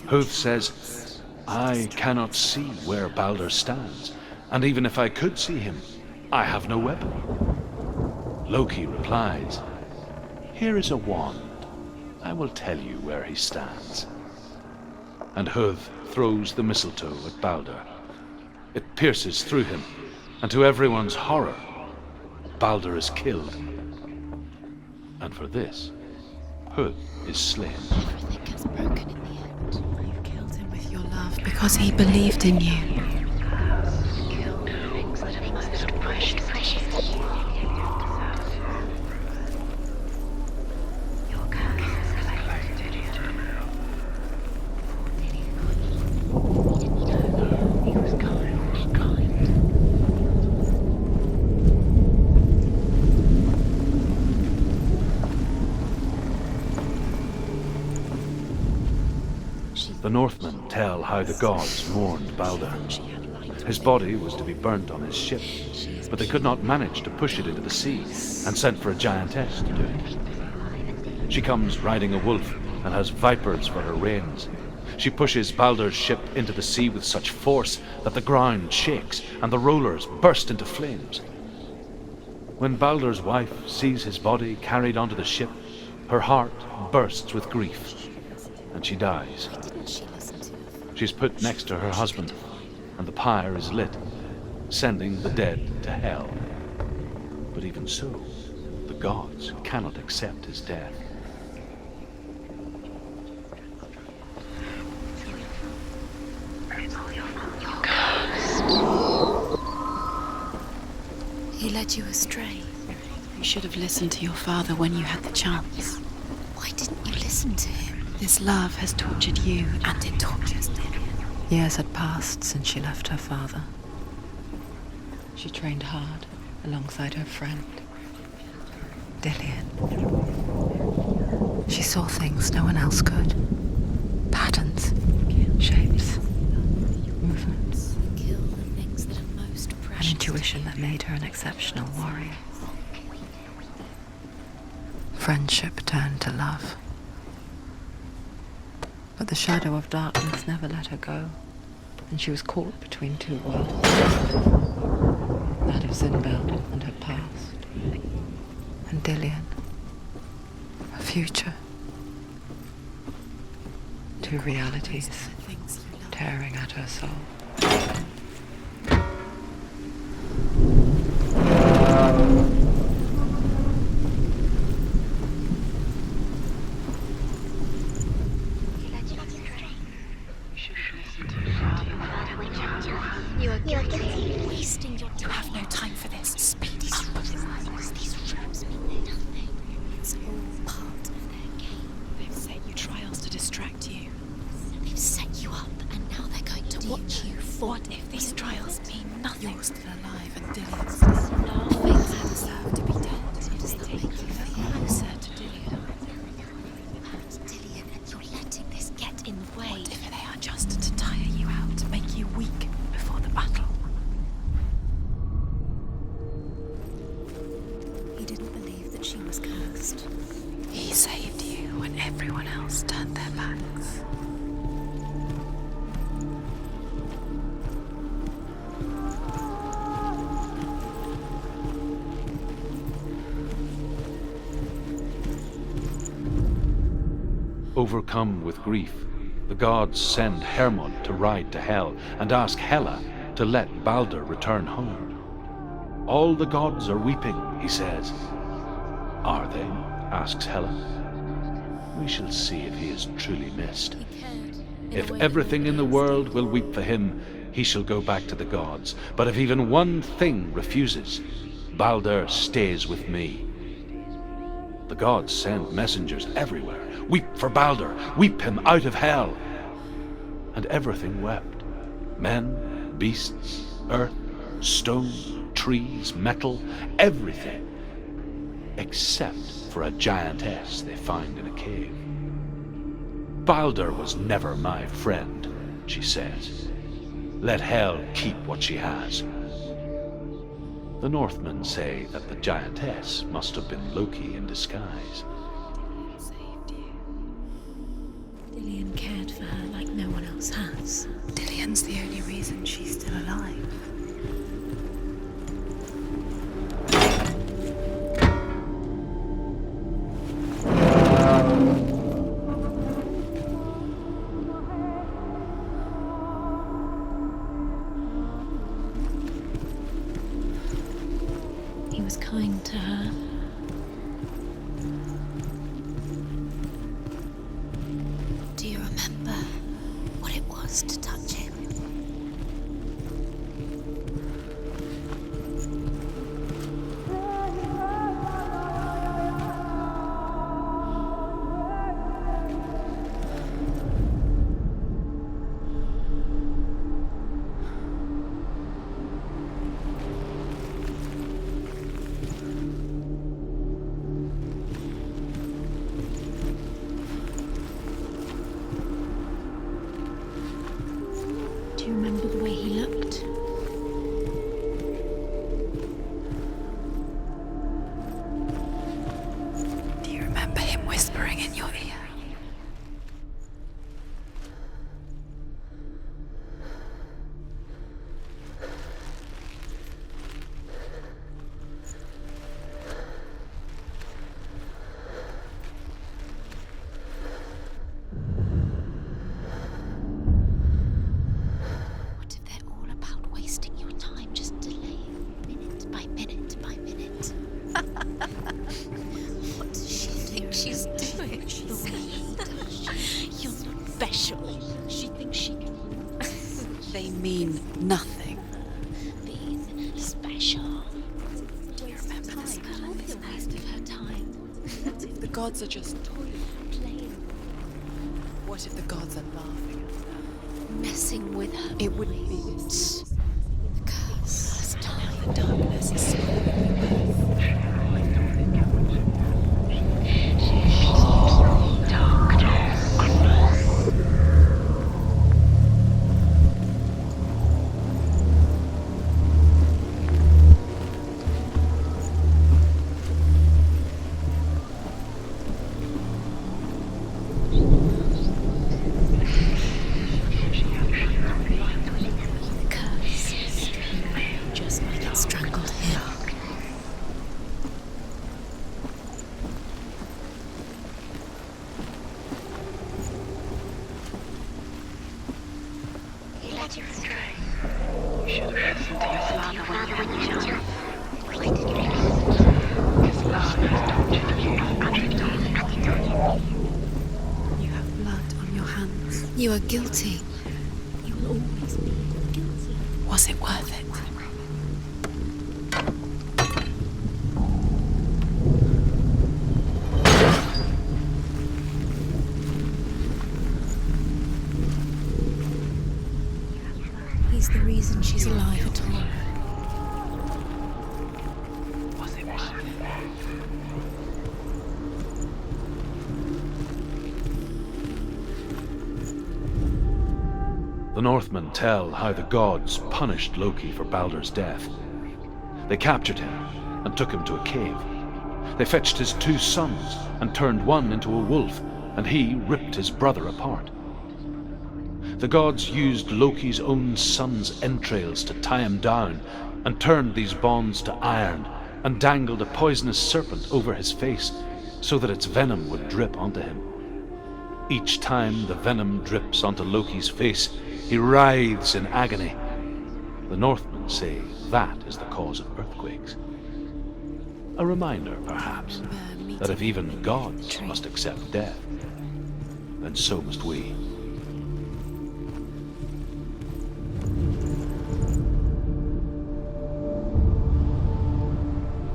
Huth says, I cannot see where Balder stands, and even if I could see him, I have no weapon. Loki replies, "Here is a wand. I will tell you where he stands." And Huth throws the mistletoe at Balder. It pierces through him, and to everyone's horror, Balder is killed. And for this, Huth is slain. Everything gets broken in the end. You killed him with your love because he believed in you. The Northmen tell how the gods mourned Balder. His body was to be burnt on his ship, but they could not manage to push it into the sea, and sent for a giantess to do it. She comes riding a wolf and has vipers for her reins. She pushes Balder's ship into the sea with such force that the ground shakes and the rollers burst into flames. When Balder's wife sees his body carried onto the ship, her heart bursts with grief, and she dies. She's put next to her husband, and the pyre is lit, sending the dead to hell. But even so, the gods cannot accept his death. He led you astray. You should have listened to your father when you had the chance. Why didn't you listen to him? This love has tortured you, and it tortures Dillian. Years had passed since she left her father. She trained hard alongside her friend, Dillian. She saw things no one else could. Patterns, shapes, movements. Kill the things that are most An precious. intuition that made her an exceptional warrior. Friendship turned to love. But the shadow of darkness never let her go, and she was caught between two worlds. That of Zinbel and her past, and Dillian, her future. Two realities tearing at her soul. You are guilty. Wasting your time. You have no time for this. Speed is up. These rooms mean nothing. It's all part of their game. They've set you trials to distract you. They've set you up, and now they're going to watch you fall. What if these trials mean nothing? You're still alive, and Dillian's still alive. Things that deserve to be dead. Does that make you feel closer to Dillian? Dillian, and you're letting this get in the way. What if they are just to tire you out, to make you weak before the battle? He didn't believe that she was cursed. He saved you when everyone else turned their backs. Overcome with grief, the gods send Hermod to ride to Hell and ask Hela to let Balder return home. All the gods are weeping, he says. Are they? Asks Hela. We shall see if he is truly missed. If everything in the world will weep for him, he shall go back to the gods. But if even one thing refuses, Balder stays with me. The gods send messengers everywhere. Weep for Balder, weep him out of hell. And everything wept. Men, beasts, earth, stone, trees, metal, everything. Except for a giantess they find in a cave. Balder was never my friend, she says. Let Hel keep what she has. The Northmen say that the giantess must have been Loki in disguise. Saved you. Dillian cared for her like no one else has. Dillian's the only reason she's still alive. He was kind to her. Do you remember what it was to touch him? Do you remember the way he looked? Do you remember him whispering in your ear? What if they're all about wasting your time, just delaying minute by minute by minute? What does she think she's doing? You're not special. She thinks she can They mean nothing. be special. Do you remember this girl? It's a waste of her time. What if the gods are just Playing, What if the gods are laughing at her? messing with her. It wouldn't be this. The curse. Now the darkness is swallowing you both. The curse. Just like it strangled him. He led you astray. You should have listened to your father when you were young. Why did you listen? His love has tortured you and You have blood on your hands. You are guilty. You will always be guilty. Was it worth it? He's the reason she's alive at all. Was it worth it? The Northmen tell how the gods punished Loki for Baldur's death. They captured him and took him to a cave. They fetched his 2 sons and turned one into a wolf, and he ripped his brother apart. The gods used Loki's own son's entrails to tie him down and turned these bonds to iron and dangled a poisonous serpent over his face so that its venom would drip onto him. Each time the venom drips onto Loki's face, he writhes in agony. The Northmen say that is the cause of earthquakes. A reminder, perhaps, that if even gods must accept death, then so must we.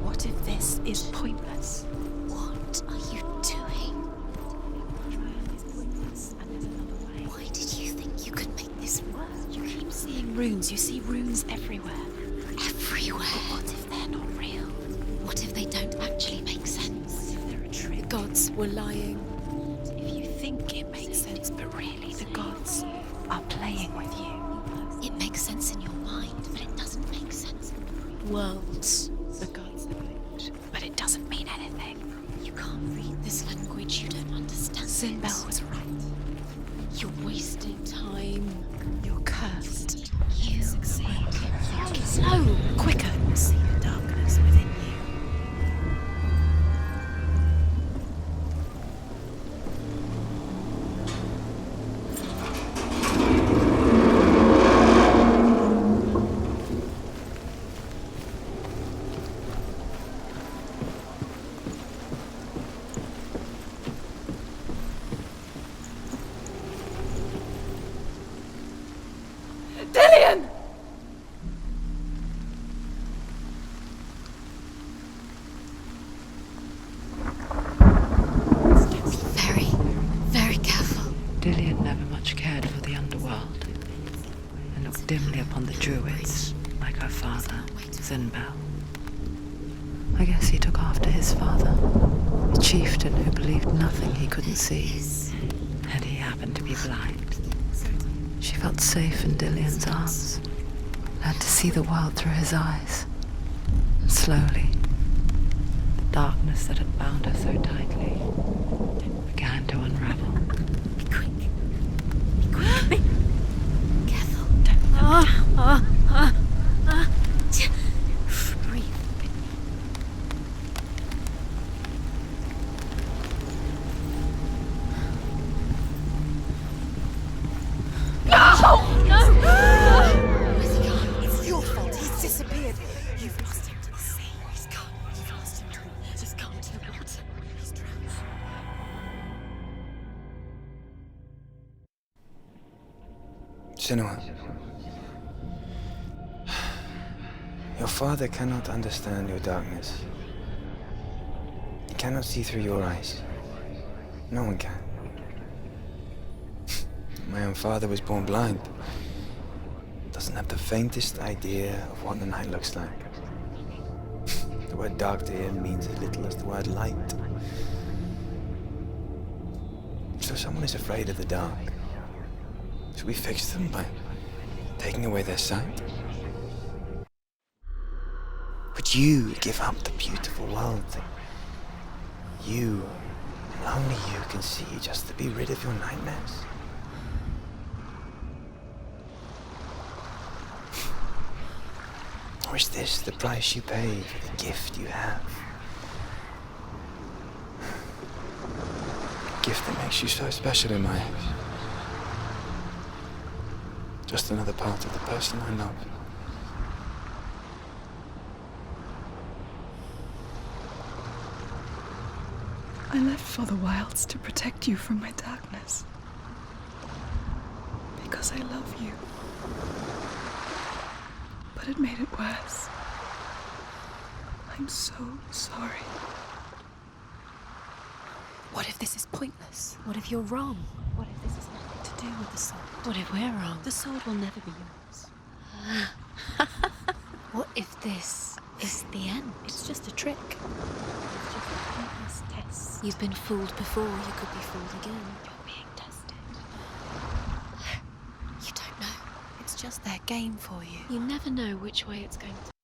What if this is pointless? What are you doing? Why did you think you could make this work? You keep seeing runes. You see runes everywhere. Everywhere. But what if they're not real? What if they don't actually make sense? What if they're a trick? The gods were lying. If you think it makes sense, but really the gods are playing with you. It makes sense in your mind, but it doesn't make sense in the real world. The gods are glitch, but it doesn't mean anything. You can't read this language, you don't understand Sinbel it. was right. You're wasting time. You're cursed. You Succeed. slow. Quicker, you'll see the darkness within you. looked dimly upon the druids, like her father, Zinbel. I guess he took after his father, a chieftain who believed nothing he couldn't see, and he happened to be blind. She felt safe in Dillion's arms, learned to see the world through his eyes. And slowly, the darkness that had bound her so tightly began to unravel. Be quick. Be quick. Careful. Don't let Breathe. It's your fault. He's disappeared. You've lost him to the sea. He's gone. You've lost him to him. Just gone to the water. He's drowned. Senua. Your father cannot understand your darkness. He cannot see through your eyes. No one can. My own father was born blind. Doesn't have the faintest idea of what the night looks like. The word dark to him means as little as the word light. So if someone is afraid of the dark, should we fix them by taking away their sight? Would you give up the beautiful world that you, and only you, can see just to be rid of your nightmares? Or is this the price you pay for the gift you have? A gift that makes you so special in my eyes. Just another part of the person I love. I left for the wilds to protect you from my darkness. Because I love you. But it made it worse. I'm so sorry. What if this is pointless? What if you're wrong? What if this has nothing to do with the sword? What if we're wrong? The sword will never be yours. What if this is the end? It's just a trick. It's just a pointless test. You've been fooled before, you could be fooled again. You're being tested. You don't know. It's just their game for you. You never know which way it's going to